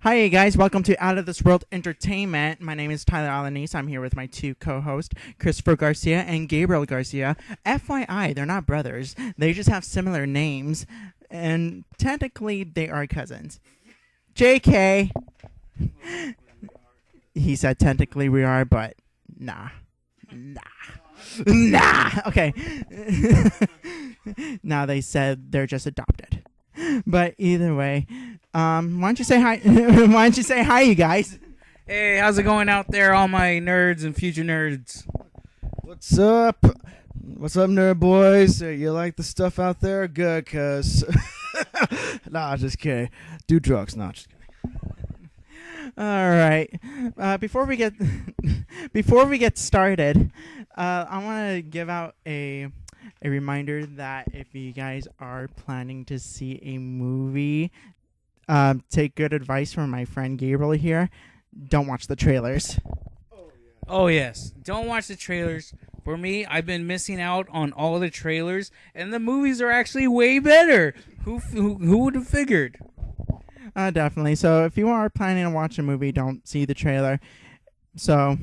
Hi, guys. Welcome to Out of This World Entertainment. My name is Tyler Alanis. I'm here with my two co-hosts, Christopher Garcia and Gabriel Garcia. FYI, they're not brothers. They just have similar names, and technically, they are cousins. JK. He said technically we are, but nah. Okay. Now they said they're just adopted. But either way, why don't you say hi? Why don't you say hi, you guys? Hey, how's it going out there, all my nerds and future nerds? What's up? What's up, nerd boys? You like the stuff out there? Good, cuz. Nah, just kidding. Do drugs, not just kidding. All right. Before we get started, I want to give out a reminder that if you guys are planning to see a movie, take good advice from my friend Gabriel here. Don't watch the trailers. Oh, yes. Don't watch the trailers. For me, I've been missing out on all the trailers, and the movies are actually way better. Who would have figured? Definitely. So if you are planning to watch a movie, don't see the trailer. So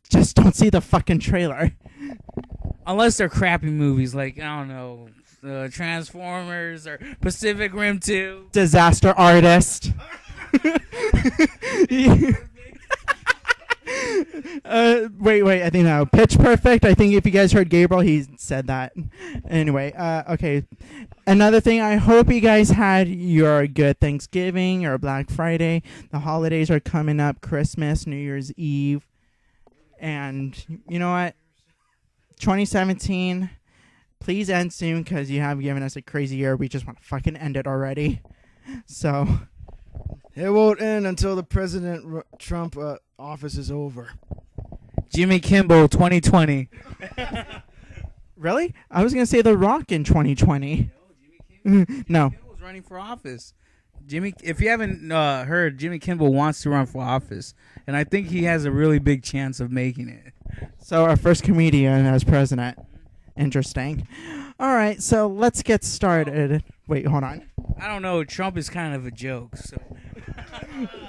just don't see the fucking trailer. Unless they're crappy movies like, I don't know, Transformers or Pacific Rim 2. Disaster Artist. Wait. I think now Pitch Perfect. I think if you guys heard Gabriel, he said that. Anyway, okay. Another thing, I hope you guys had your good Thanksgiving or Black Friday. The holidays are coming up, Christmas, New Year's Eve. And you know what? 2017, please end soon because you have given us a crazy year. We just want to fucking end it already. So It won't end until the President Trump office is over. Jimmy Kimmel 2020. Really? I was going to say The Rock in 2020. No. Jimmy Kimmel's running for office. If you haven't heard, Jimmy Kimmel wants to run for office, and I think he has a really big chance of making it. So our first comedian as president. Interesting. All right, so let's get started. Wait, hold on. I don't know. Trump is kind of a joke. So.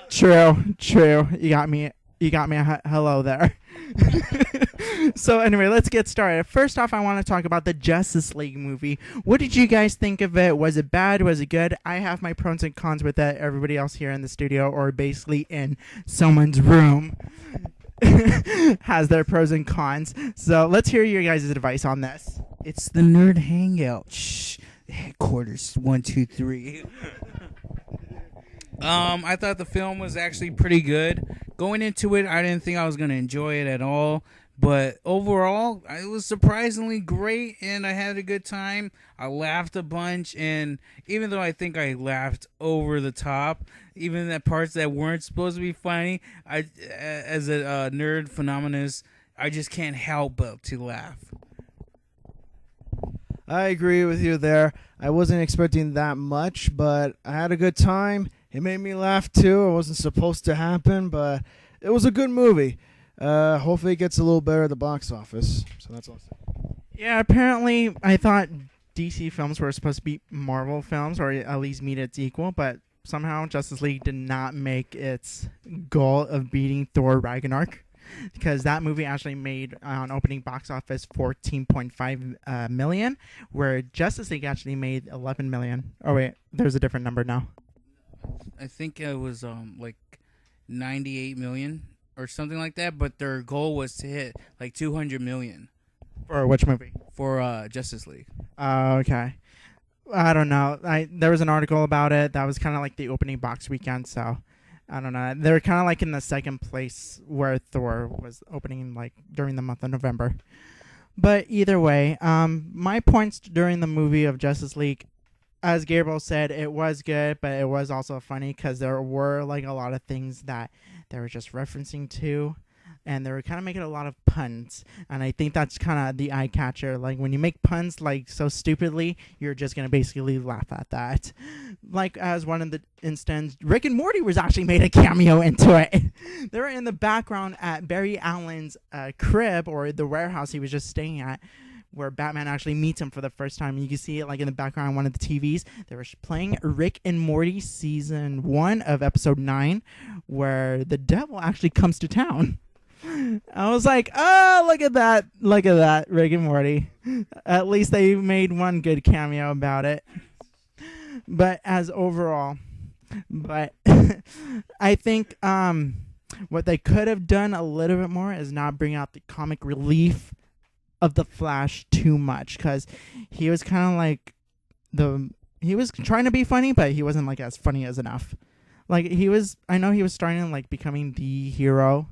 True. You got me. Hello there. So anyway, let's get started. First off, I want to talk about the Justice League movie. What did you guys think of it? Was it bad? Was it good? I have my pros and cons with it. Everybody else here in the studio or basically in someone's room has their pros and cons. So let's hear your guys' advice on this. It's the Nerd Hangout. Shh. Headquarters 1, 2, 3. I thought the film was actually pretty good. Going into it, I didn't think I was going to enjoy it at all. But overall, it was surprisingly great, and I had a good time. I laughed a bunch, and even though I think I laughed over the top, even the parts that weren't supposed to be funny, as a nerd phenomenon, I just can't help but to laugh. I agree with you there. I wasn't expecting that much, but I had a good time. It made me laugh too. It wasn't supposed to happen, but it was a good movie. Hopefully it gets a little better at the box office. So that's all I'll say. Yeah, apparently I thought DC films were supposed to be Marvel films or at least meet its equal, but somehow Justice League did not make its goal of beating Thor Ragnarok. Because that movie actually made on opening box office 14.5 million, where Justice League actually made 11 million. Oh wait, there's a different number now. I think it was like 98 million or something like that, but their goal was to hit like 200 million. For which movie? For Justice League. Okay. I don't know. There was an article about it that was kind of like the opening box weekend, so I don't know. They're kind of like in the second place where Thor was opening like during the month of November. But either way, my points during the movie of Justice League, as Gabriel said, it was good, but it was also funny because there were like a lot of things that they were just referencing to, and they were kind of making a lot of puns. And I think that's kind of the eye catcher. Like when you make puns like so stupidly, you're just going to basically laugh at that. Like as one of the instance, Rick and Morty was actually made a cameo into it. They were in the background at Barry Allen's crib or the warehouse he was just staying at, where Batman actually meets him for the first time. You can see it like in the background on one of the TVs. They were playing Rick and Morty season 1 of episode 9, where the devil actually comes to town. I was like, oh, look at that, Rick and Morty. At least they made one good cameo about it. But I think what they could have done a little bit more is not bring out the comic relief of the Flash too much, because he was kind of like he was trying to be funny, but he wasn't like as funny as enough. Like I know he was starting like becoming the hero,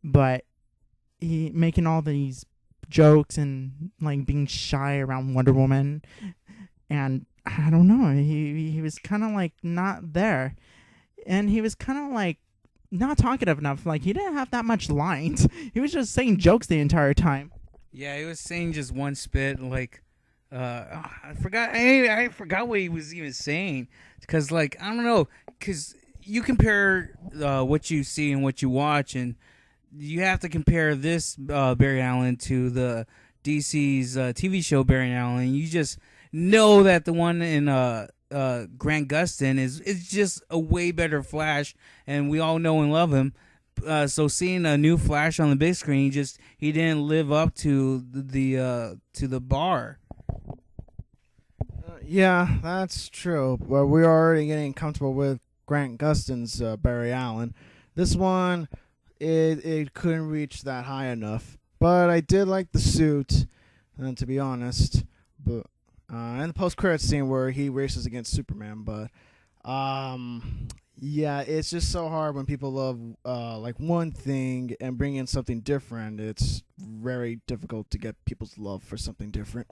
but he making all these jokes and like being shy around Wonder Woman, and I don't know, he was kind of like not there, and he was kind of like not talkative enough. Like he didn't have that much lines. He was just saying jokes the entire time. Yeah, he was saying just one spit. Like, I forgot what he was even saying. Because, like, I don't know. Because you compare what you see and what you watch, and you have to compare this Barry Allen to the DC's TV show Barry Allen. You just know that the one in Grant Gustin is just a way better Flash, and we all know and love him. So seeing a new Flash on the big screen, he didn't live up to the bar. Yeah, that's true. Well, we're already getting comfortable with Grant Gustin's Barry Allen. This one, it couldn't reach that high enough. But I did like the suit, and to be honest, but and the post-credits scene where he races against Superman. But yeah, it's just so hard when people love like one thing and bring in something different. It's very difficult to get people's love for something different.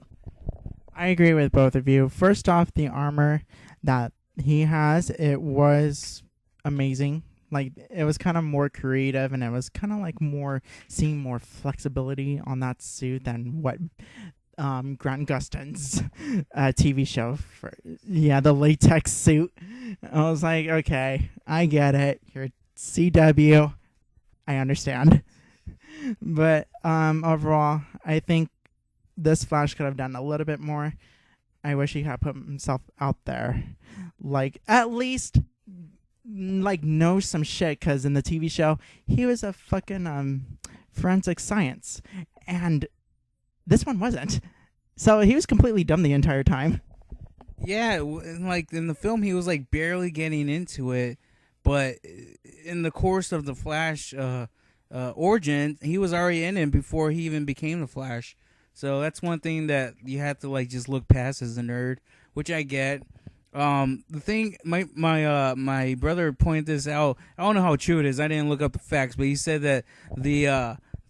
I agree with both of you. First off, the armor that he has, it was amazing. Like, it was kind of more creative, and it was kind of like seeing more flexibility on that suit than what Grant Gustin's TV show the latex suit. I was like, okay, I get it. You're CW. I understand. But overall, I think this Flash could have done a little bit more. I wish he had put himself out there. Like, at least know some shit, because in the TV show, he was a fucking forensic science. And this one wasn't. So he was completely dumb the entire time. Yeah, like in the film, he was like barely getting into it, but in the course of the Flash origin, he was already in it before he even became the Flash. So that's one thing that you have to like just look past as a nerd, which I get. The thing, my brother pointed this out. I don't know how true it is. I didn't look up the facts, but he said that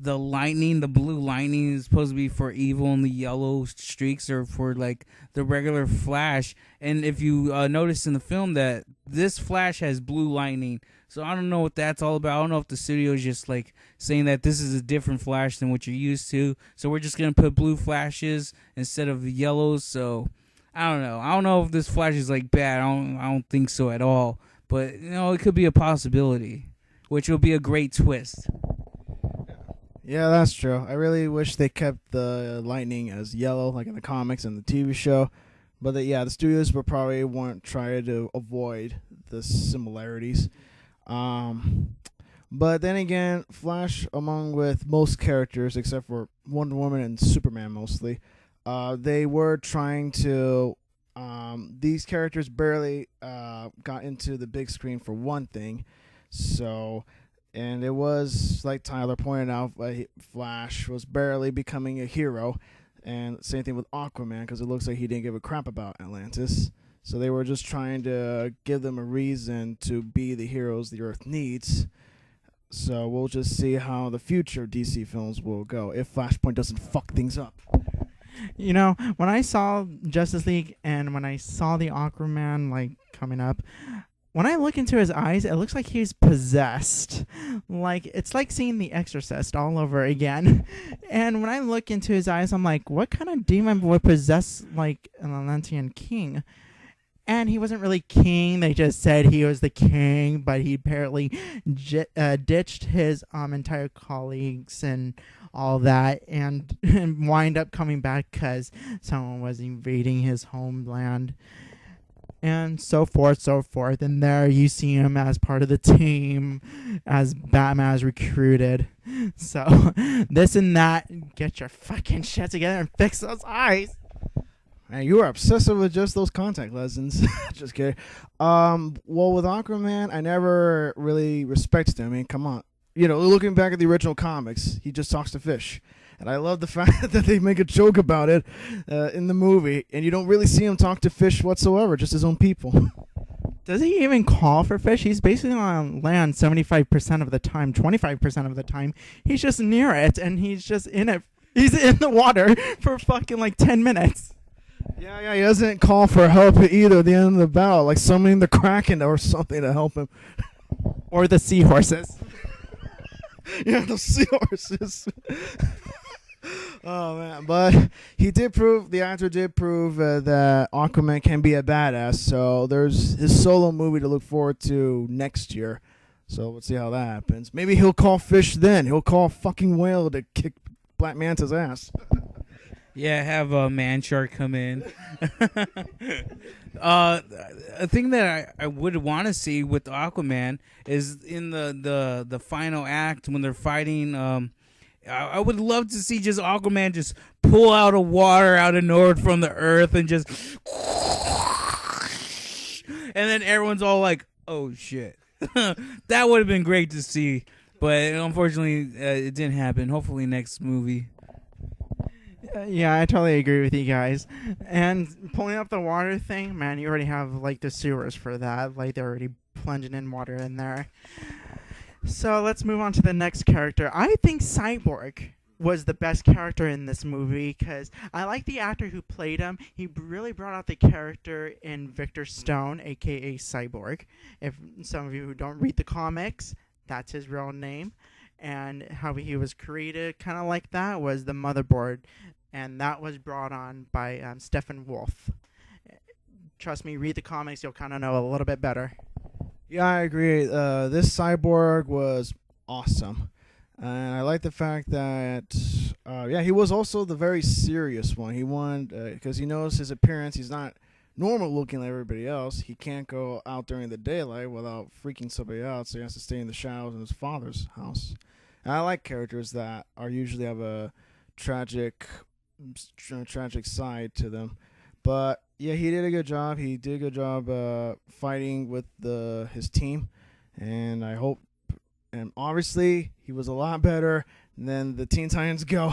the lightning, the blue lightning, is supposed to be for evil, and the yellow streaks are for like the regular Flash. And if you notice in the film that this Flash has blue lightning, so I don't know what that's all about. I don't know if the studio is just like saying that this is a different Flash than what you're used to, so we're just gonna put blue flashes instead of the yellows. So I don't know. I don't know if this Flash is like bad. I don't think so at all. But you know, it could be a possibility, which will be a great twist. Yeah, that's true. I really wish they kept the lightning as yellow, like in the comics and the TV show. But the studios will probably want to try to avoid the similarities. But then again, Flash, along with most characters except for Wonder Woman and Superman mostly, they were trying to. These characters barely got into the big screen for one thing, so. And it was, like Tyler pointed out, Flash was barely becoming a hero. And same thing with Aquaman, because it looks like he didn't give a crap about Atlantis. So they were just trying to give them a reason to be the heroes the Earth needs. So we'll just see how the future DC films will go, if Flashpoint doesn't fuck things up. You know, when I saw Justice League and when I saw the Aquaman, like, coming up, when I look into his eyes, it looks like he's possessed. Like, it's like seeing The Exorcist all over again. And when I look into his eyes, I'm like, what kind of demon would possess, like, an Atlantean king? And he wasn't really king. They just said he was the king, but he apparently ditched his entire colleagues and all that, and, and wind up coming back because someone was invading his homeland. And so forth. And there you see him as part of the team, as Batman has recruited. So, this and that, get your fucking shit together and fix those eyes. Man, you are obsessive with just those contact lenses. Just kidding. Well, with Aquaman, I never really respected him. I mean, come on. You know, looking back at the original comics, he just talks to fish. And I love the fact that they make a joke about it in the movie. And you don't really see him talk to fish whatsoever, just his own people. Does he even call for fish? He's basically on land 75% of the time, 25% of the time. He's just near it, and he's just in it. He's in the water for fucking like 10 minutes. Yeah, he doesn't call for help either at the end of the battle, like summoning the Kraken or something to help him. Or the seahorses. Yeah, the seahorses. Oh, man. But the actor did prove that Aquaman can be a badass. So there's his solo movie to look forward to next year. So let's see how that happens. Maybe he'll call fish then. He'll call fucking whale to kick Black Manta's ass. Yeah, have a man shark come in. A thing that I would want to see with Aquaman is in the final act when they're fighting. I would love to see just Aquaman just pull out of water out of nowhere from the earth and just, and then everyone's all like, "Oh shit!" That would have been great to see, but unfortunately, it didn't happen. Hopefully, next movie. Yeah, I totally agree with you guys. And pulling up the water thing, man, you already have like the sewers for that. Like they're already plunging in water in there. So let's move on to the next character. I think Cyborg was the best character in this movie because I like the actor who played him. He really brought out the character in Victor Stone, a.k.a. Cyborg. If some of you who don't read the comics, that's his real name. And how he was created, kind of like that, was the motherboard. And that was brought on by Stephen Wolf. Trust me, read the comics, you'll kind of know a little bit better. Yeah, I agree. This Cyborg was awesome. And I like the fact that, he was also the very serious one. He wanted, because he knows his appearance, he's not normal looking like everybody else. He can't go out during the daylight without freaking somebody out, so he has to stay in the shadows in his father's house. And I like characters that are usually have a tragic side to them. But yeah, he did a good job. He did a good job fighting with his team, and I hope. And obviously, he was a lot better than the Teen Titans Go.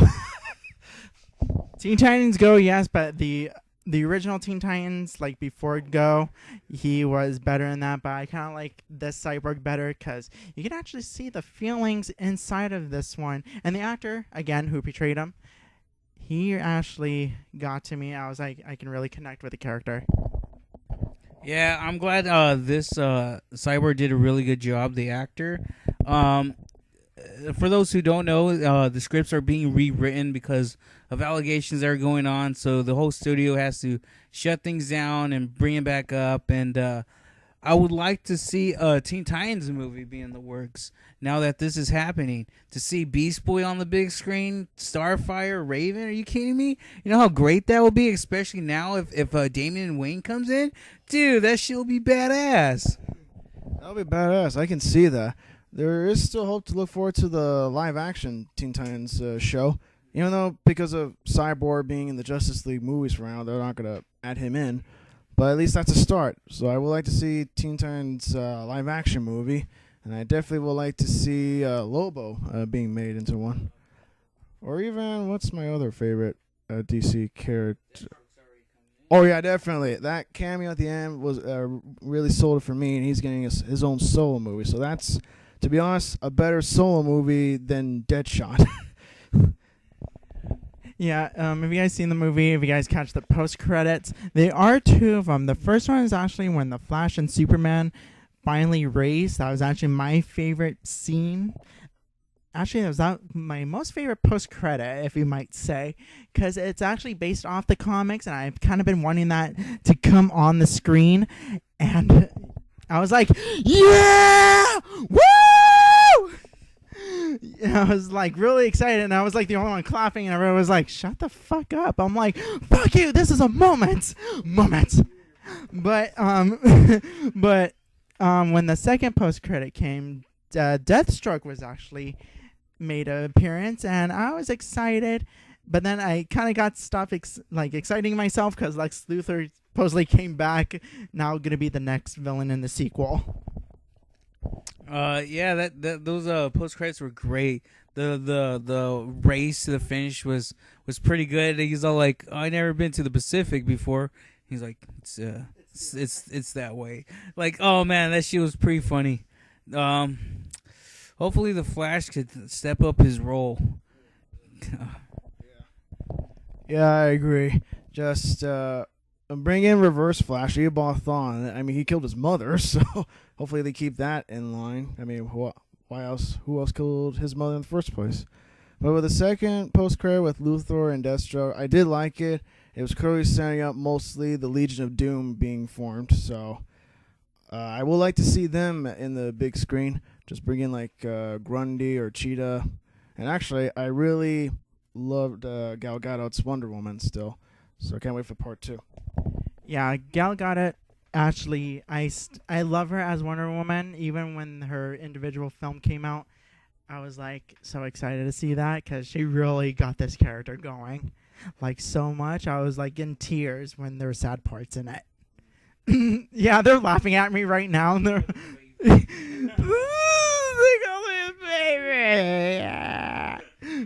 Teen Titans Go, yes, but the original Teen Titans, like before Go, he was better in that. But I kind of like this Cyborg better because you can actually see the feelings inside of this one. And the actor, again, who portrayed him, he actually got to me. I was like, I can really connect with the character. Yeah, I'm glad this Cyborg did a really good job, the actor. For those who don't know, the scripts are being rewritten because of allegations that are going on, so the whole studio has to shut things down and bring it back up. And I would like to see a Teen Titans movie be in the works now that this is happening. To see Beast Boy on the big screen, Starfire, Raven, are you kidding me? You know how great that would be, especially now if Damian Wayne comes in? Dude, that shit will be badass. That'll be badass. I can see that. There is still hope to look forward to the live-action Teen Titans show. Even though because of Cyborg being in the Justice League movies for now, they're not going to add him in. But at least that's a start. So I would like to see Teen Titans live-action movie. And I definitely would like to see Lobo being made into one. Or even, what's my other favorite DC character? Oh, yeah, definitely. That cameo at the end was really sold it for me, and he's getting his own solo movie. So that's, to be honest, a better solo movie than Deadshot. Yeah, have you guys seen the movie? If you guys catch the post-credits, there are two of them. The first one is actually when the Flash and Superman finally race. That was actually my favorite scene. Actually, it was my most favorite post-credit, if you might say, because it's actually based off the comics, and I've kind of been wanting that to come on the screen, and I was like, yeah! Woo! I was like really excited, and I was like the only one clapping, and everyone was like, "Shut the fuck up!" I'm like, "Fuck you! This is a moment." But when the second post credit came, Deathstroke was actually made an appearance, and I was excited. But then I kind of got stopped exciting myself because Lex Luthor supposedly came back, now going to be the next villain in the sequel. Yeah, those post credits were great. The race to the finish was pretty good. He's all like, "I never been to the Pacific before." He's like, "It's that way." Like, oh man, that shit was pretty funny. Hopefully the Flash could step up his role. Yeah, I agree. Just bring in Reverse Flash, Ebal Thawne. I mean, he killed his mother, so hopefully they keep that in line. I mean, why else? Who else killed his mother in the first place? But with the second post-credit with Luthor and Deathstroke, I did like it. It was clearly setting up mostly the Legion of Doom being formed, so I would like to see them in the big screen. Just bring in like Grundy or Cheetah. And actually, I really loved Gal Gadot's Wonder Woman still, so I can't wait for part 2. Yeah, Gal Gadot, actually, I love her as Wonder Woman. Even when her individual film came out, I was like so excited to see that because she really got this character going, like so much. I was like in tears when there were sad parts in it. Yeah, they're laughing at me right now. And they're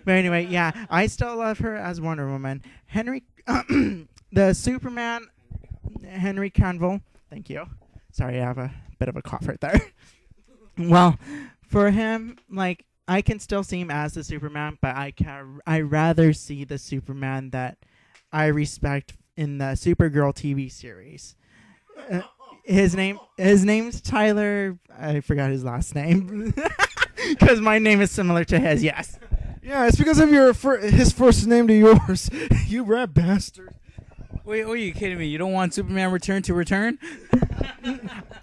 But anyway, yeah, I still love her as Wonder Woman. The Superman, Henry Cavill. Thank you. Sorry, I have a bit of a cough right there. Well, for him, like, I can still see him as the Superman, but I rather see the Superman that I respect in the Supergirl TV series. His name's Tyler. I forgot his last name because my name is similar to his. Yes. Yeah, it's because of his first name to yours. You rat bastard. Wait, are you kidding me? You don't want Superman Return to return?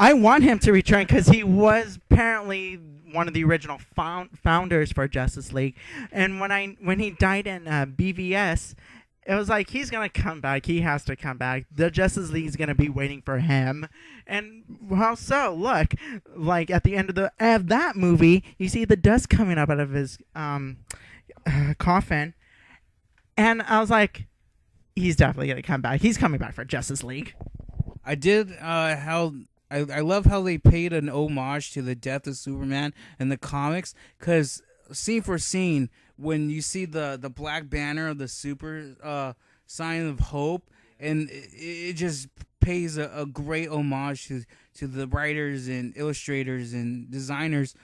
I want him to return because he was apparently one of the original founders for Justice League, and when he died in BVS, it was like he's gonna come back. He has to come back. The Justice League is gonna be waiting for him, and how so? Look, like at the end of that movie, you see the dust coming up out of his coffin, and I was like, he's definitely gonna come back. He's coming back for Justice League. I did I love how they paid an homage to the death of Superman in the comics, because scene for scene, when you see the black banner of the super sign of hope, and it just pays a great homage to the writers and illustrators and designers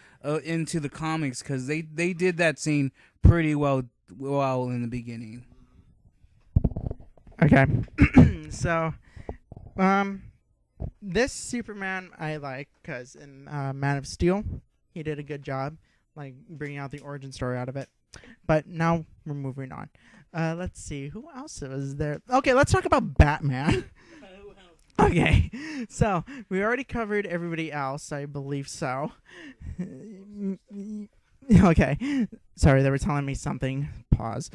into the comics, because they did that scene pretty well in the beginning. Okay. So, this Superman I like because in Man of Steel, he did a good job, like bringing out the origin story out of it. But now we're moving on. Let's see, who else was there? Okay, let's talk about Batman. Okay, so we already covered everybody else, I believe so. Okay, sorry, they were telling me something. Pause.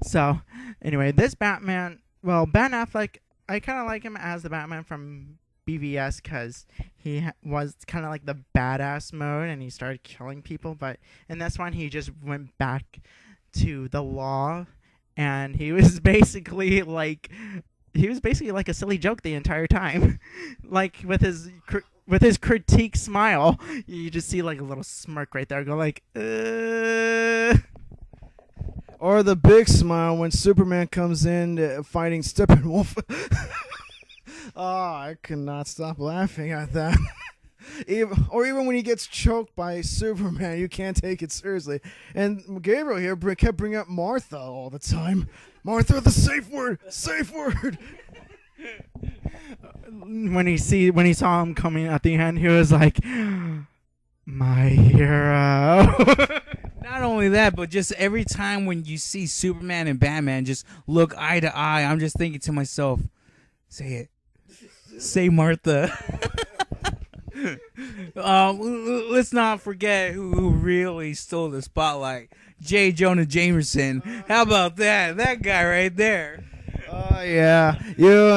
So, anyway, this Batman, well, Ben Affleck, I kind of like him as the Batman from BVS because he was kind of like the badass mode and he started killing people, but in this one he just went back to the law, and he was basically like a silly joke the entire time. Like with his critique smile, you just see like a little smirk right there, go like Or the big smile when Superman comes in fighting Steppenwolf. Oh, I cannot stop laughing at that. Even when he gets choked by Superman, you can't take it seriously. And Gabriel here kept bringing up Martha all the time. Martha, the safe word, safe word. When he saw him coming at the end, he was like, my hero. Not only that, but just every time when you see Superman and Batman just look eye to eye, I'm just thinking to myself, say it. Say Martha. Let's not forget who really stole the spotlight. J. Jonah Jameson. How about that? That guy right there. Oh yeah, you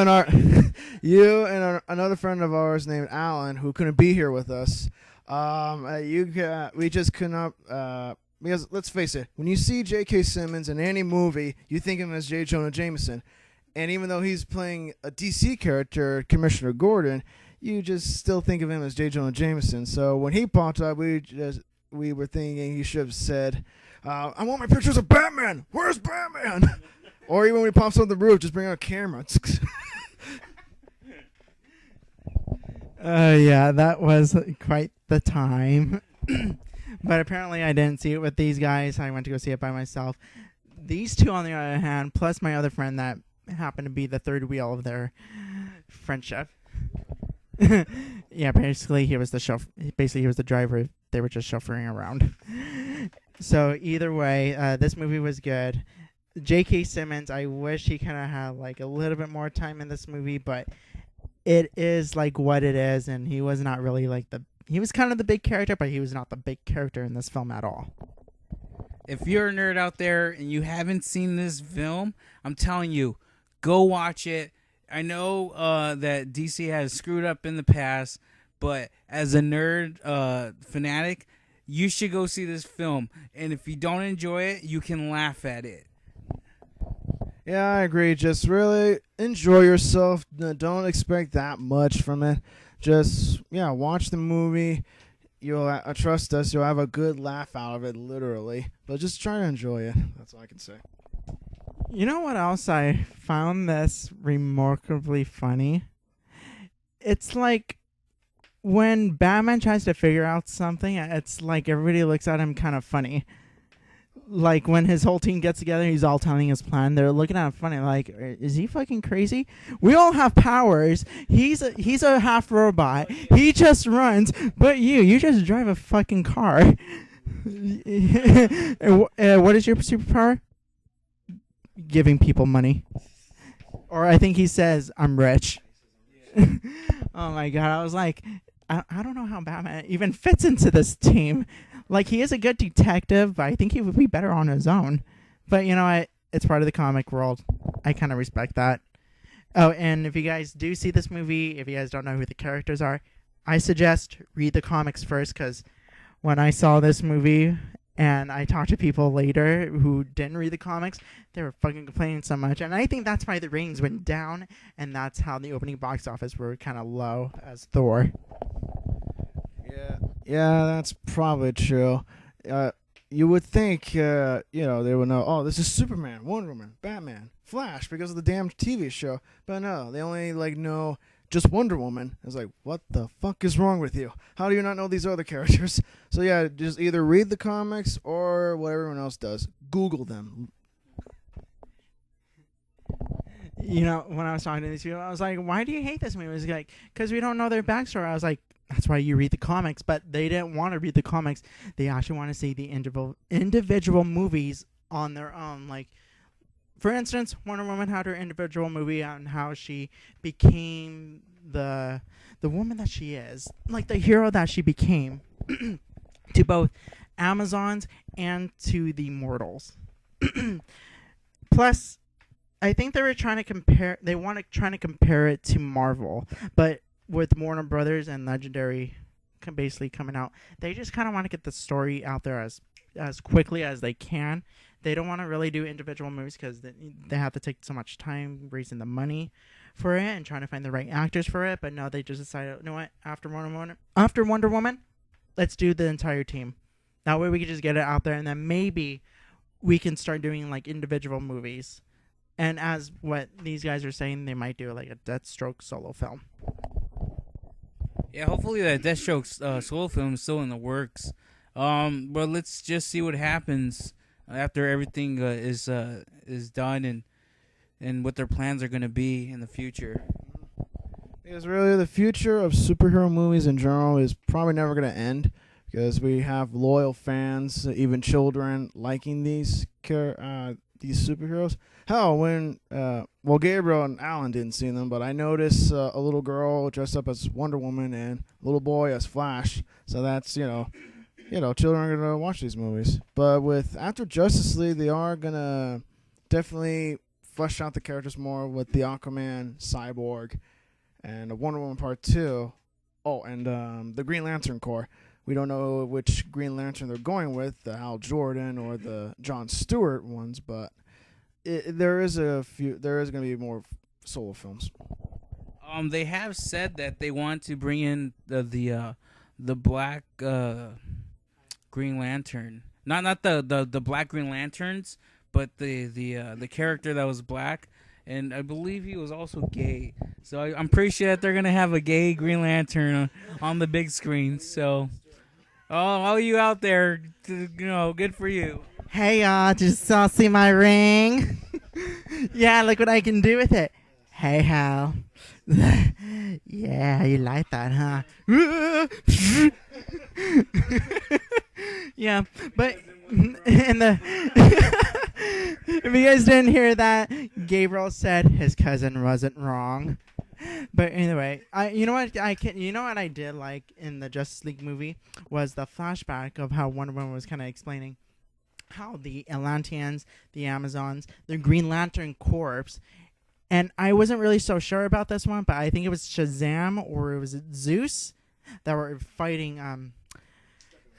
and another friend of ours named Alan, who couldn't be here with us. We just couldn't. Because let's face it, when you see J.K. Simmons in any movie, you think of him as J. Jonah Jameson, and even though he's playing a DC character, Commissioner Gordon, you just still think of him as J. Jonah Jameson. So when he popped up, we were thinking he should have said, "I want my pictures of Batman. Where's Batman?" Or even when he pops up the roof, just bring out a camera. Yeah, that was quite the time. But apparently I didn't see it with these guys. I went to go see it by myself. These two, on the other hand, plus my other friend that happened to be the third wheel of their friendship. Yeah, basically he was the driver. They were just chauffeuring around. So either way, this movie was good. J.K. Simmons, I wish he kind of had like a little bit more time in this movie, but it is like what it is, and he was not really like he was kind of the big character, but he was not the big character in this film at all. If you're a nerd out there and you haven't seen this film, I'm telling you, go watch it. I know that DC has screwed up in the past, but as a nerd fanatic, you should go see this film. And if you don't enjoy it, you can laugh at it. Yeah, I agree. Just really enjoy yourself. Don't expect that much from it. Just, watch the movie. You'll trust us. You'll have a good laugh out of it, literally. But just try to enjoy it. That's all I can say. You know what else I found this remarkably funny? It's like when Batman tries to figure out something, it's like everybody looks at him kind of funny. Like when his whole team gets together, he's all telling his plan. They're looking at him funny, like, is he fucking crazy? We all have powers. He's a half robot. He just runs. But you just drive a fucking car. What is your superpower? Giving people money. Or I think he says, I'm rich. Oh my god, I was like, I don't know how Batman even fits into this team. Like, he is a good detective, but I think he would be better on his own. But you know what? It's part of the comic world. I kind of respect that. Oh, and if you guys do see this movie, if you guys don't know who the characters are, I suggest read the comics first, because when I saw this movie and I talked to people later who didn't read the comics, they were fucking complaining so much. And I think that's why the ratings went down, and that's how the opening box office were kind of low as Thor. Yeah, that's probably true. You would think, they would know, oh, this is Superman, Wonder Woman, Batman, Flash, because of the damn TV show. But no, they only, know just Wonder Woman. It's like, what the fuck is wrong with you? How do you not know these other characters? So yeah, just either read the comics or what everyone else does. Google them. You know, when I was talking to these people, I was like, why do you hate this movie? It was like, because we don't know their backstory. I was like, that's why you read the comics. But they didn't want to read the comics. They actually want to see the individual movies on their own. Like, for instance, Wonder Woman had her individual movie on how she became the woman that she is. Like, the hero that she became to both Amazons and to the mortals. Plus, I think they were trying to compare. They want to try to compare it to Marvel, but with Warner Brothers and Legendary basically coming out, they just kind of want to get the story out there as quickly as they can. They don't want to really do individual movies because they have to take so much time raising the money for it and trying to find the right actors for it. But no, they just decided, you know what? After Wonder Woman, let's do the entire team. That way we can just get it out there, and then maybe we can start doing like individual movies. And as what these guys are saying, they might do like a Deathstroke solo film. Yeah, hopefully that Deathstroke solo film is still in the works. But let's just see what happens after everything is done and what their plans are going to be in the future. Because really, the future of superhero movies in general is probably never going to end, because we have loyal fans, even children, liking these these superheroes. Hell, when Gabriel and Alan didn't see them, but I noticed a little girl dressed up as Wonder Woman and a little boy as Flash. So that's children are gonna watch these movies. But after Justice League, they are gonna definitely flesh out the characters more with the Aquaman, Cyborg, and a Wonder Woman Part 2. Oh, and the Green Lantern Corps. We don't know which Green Lantern they're going with, the Hal Jordan or the Jon Stewart ones, but there is going to be more solo films. They have said that they want to bring in the black Green Lantern, not the black Green Lanterns, but the character that was black, and I believe he was also gay. So I'm pretty sure that they're gonna have a gay Green Lantern on the big screen. So, all you out there, good for you. Hey y'all, just see my ring? Yeah, look what I can do with it. Hey Hal. Yeah, you like that, huh? Yeah, but if you guys didn't hear that, Gabriel said his cousin wasn't wrong. But anyway, you know what I did like in the Justice League movie was the flashback of how Wonder Woman was kind of explaining how the Atlanteans, the Amazons, the Green Lantern Corps, and I wasn't really so sure about this one, but I think it was Shazam or it was Zeus that were fighting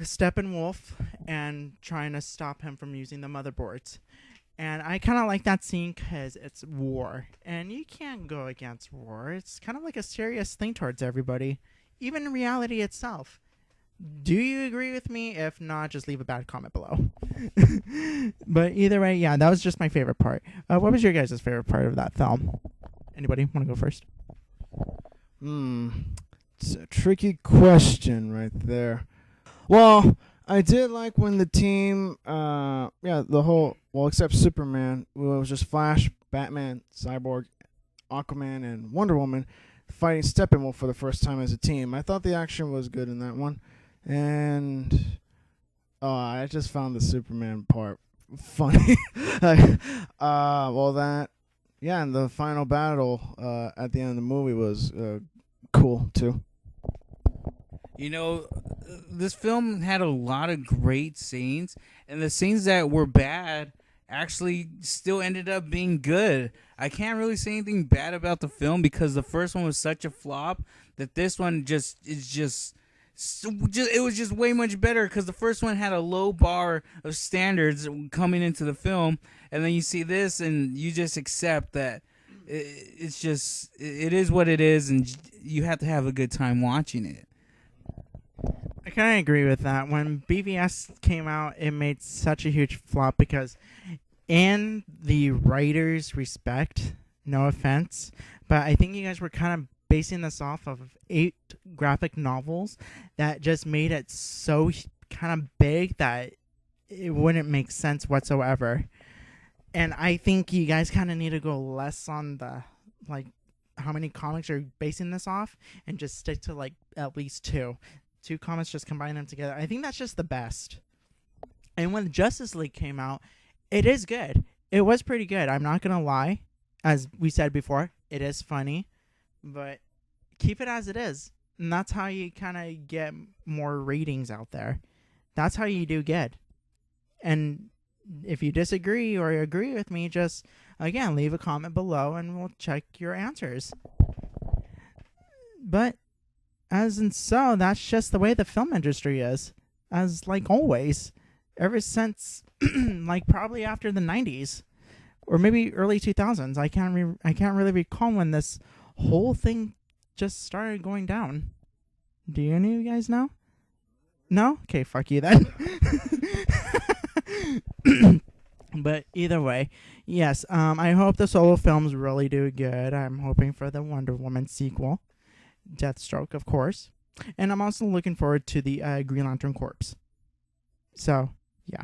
Steppenwolf and trying to stop him from using the motherboards. And I kind of like that scene because it's war, and you can't go against war. It's kind of like a serious thing towards everybody, even in reality itself. Do you agree with me? If not, just leave a bad comment below. But either way, yeah, that was just my favorite part. What was your guys' favorite part of that film? Anybody want to go first? It's a tricky question right there. Well, I did like when the team, except Superman, it was just Flash, Batman, Cyborg, Aquaman, and Wonder Woman fighting Steppenwolf for the first time as a team. I thought the action was good in that one. And I just found the Superman part funny. And the final battle at the end of the movie was cool too. This film had a lot of great scenes, and the scenes that were bad actually still ended up being good. I can't really say anything bad about the film because the first one was such a flop that this one it was just way much better because the first one had a low bar of standards coming into the film, and then you see this and you just accept that it is what it is, and you have to have a good time watching it. I kind of agree with that. When BVS came out, it made such a huge flop because in the writer's respect, no offense, but I think you guys were kind of basing this off of 8 graphic novels that just made it so kind of big that it wouldn't make sense whatsoever. And I think you guys kind of need to go less on the, how many comics are basing this off and just stick to, at least 2. 2 comics, just combine them together. I think that's just the best. And when Justice League came out, it is good. It was pretty good. I'm not going to lie. As we said before, it is funny. But keep it as it is. And that's how you kind of get more ratings out there. That's how you do good. And if you disagree or agree with me, just, again, leave a comment below and we'll check your answers. But as and so, that's just the way the film industry is. As always. Ever since, probably after the 90s. Or maybe early 2000s. I can't really recall when this whole thing just started going down. Do any of you guys know? No? Okay, fuck you then. But either way, yes, I hope the solo films really do good. I'm hoping for the Wonder Woman sequel. Deathstroke, of course. And I'm also looking forward to the Green Lantern Corps. So, yeah.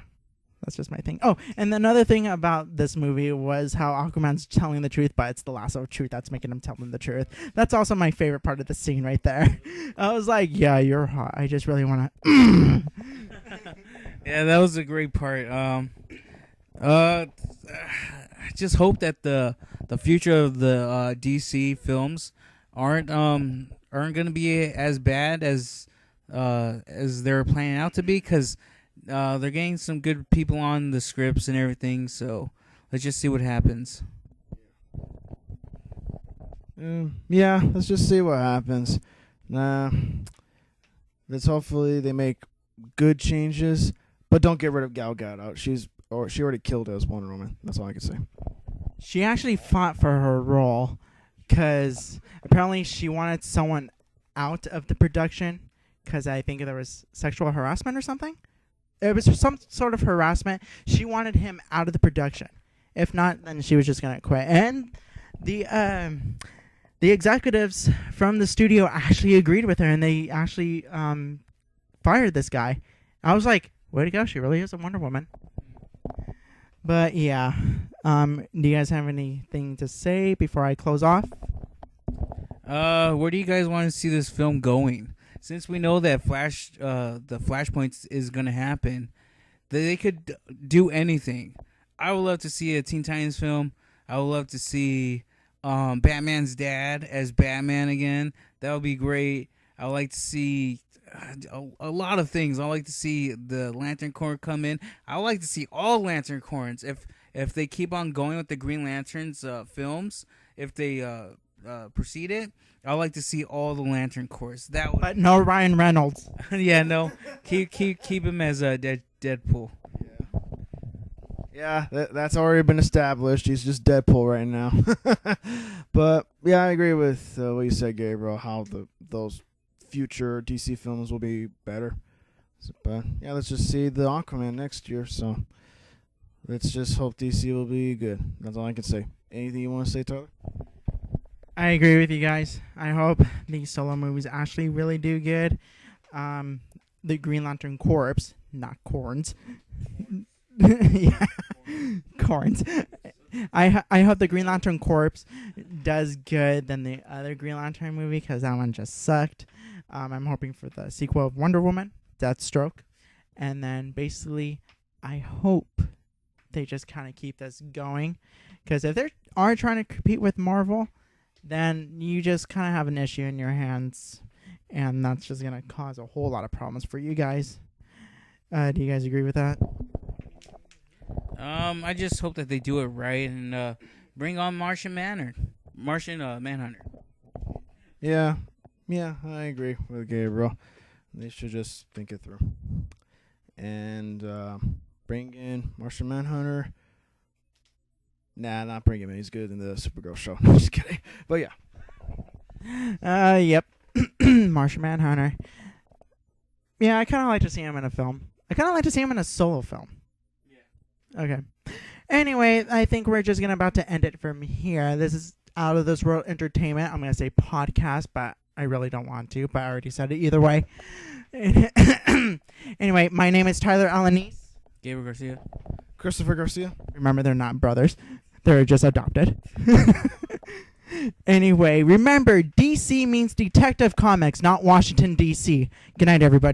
That's just my thing. Oh, and another thing about this movie was how Aquaman's telling the truth, but it's the lasso of truth that's making him tell them the truth. That's also my favorite part of the scene right there. I was like, yeah, you're hot. I just really want to... Yeah, that was a great part. I just hope that the future of the DC films aren't gonna be as bad as they're planning out to be, because they're getting some good people on the scripts and everything. So let's just see what happens. Yeah, let's just see what happens. Nah, let's hopefully they make good changes, but don't get rid of Gal Gadot. She already killed as Wonder Woman. That's all I can say. She actually fought for her role because apparently she wanted someone out of the production because I think there was sexual harassment or something. It was some sort of harassment. She wanted him out of the production. If not, then she was just gonna quit. And the executives from the studio actually agreed with her, and they actually fired this guy. I was like, way to go. She really is a Wonder Woman. But yeah, do you guys have anything to say before I close off? Where do you guys want to see this film going? Since we know that the Flashpoint is gonna happen, they could do anything. I would love to see a Teen Titans film. I would love to see Batman's dad as Batman again. That would be great. I would like to see a lot of things. I like to see the Lantern Corps come in. I would like to see all Lantern Corps. If they keep on going with the Green Lanterns films, if they proceed it, I would like to see all the Lantern Corps. That would, But no Ryan Reynolds. yeah, no, keep him as a Deadpool. Yeah, that's already been established. He's just Deadpool right now. But yeah, I agree with what you said, Gabriel. How those future DC films will be better. But yeah, let's just see the Aquaman next year. So let's just hope DC will be good. That's all I can say. Anything you want to say, Tyler? I agree with you guys. I hope these solo movies actually really do good. The Green Lantern Corps, not corns. Yeah, corns. I hope the Green Lantern Corps does good than the other Green Lantern movie because that one just sucked. I'm hoping for the sequel of Wonder Woman, Deathstroke, and then basically I hope they just kind of keep this going because if they are trying to compete with Marvel, then you just kind of have an issue in your hands, and that's just gonna cause a whole lot of problems for you guys. Do you guys agree with that? I just hope that they do it right and bring on Martian Manhunter. Yeah, I agree with Gabriel. They should just think it through and bring in Martian Manhunter. Nah, not bring him in. He's good in the Supergirl show. No, just kidding. But yeah. Yep. Martian Manhunter. Yeah, I kind of like to see him in a film. I kind of like to see him in a solo film. Yeah. Okay. Anyway, I think we're just about to end it from here. This is Out of This World Entertainment. I'm going to say podcast, but I really don't want to, but I already said it either way. Anyway, my name is Tyler Alanis. Gabriel Garcia. Christopher Garcia. Remember, they're not brothers. They're just adopted. Anyway, remember, DC means Detective Comics, not Washington, D.C. Good night, everybody.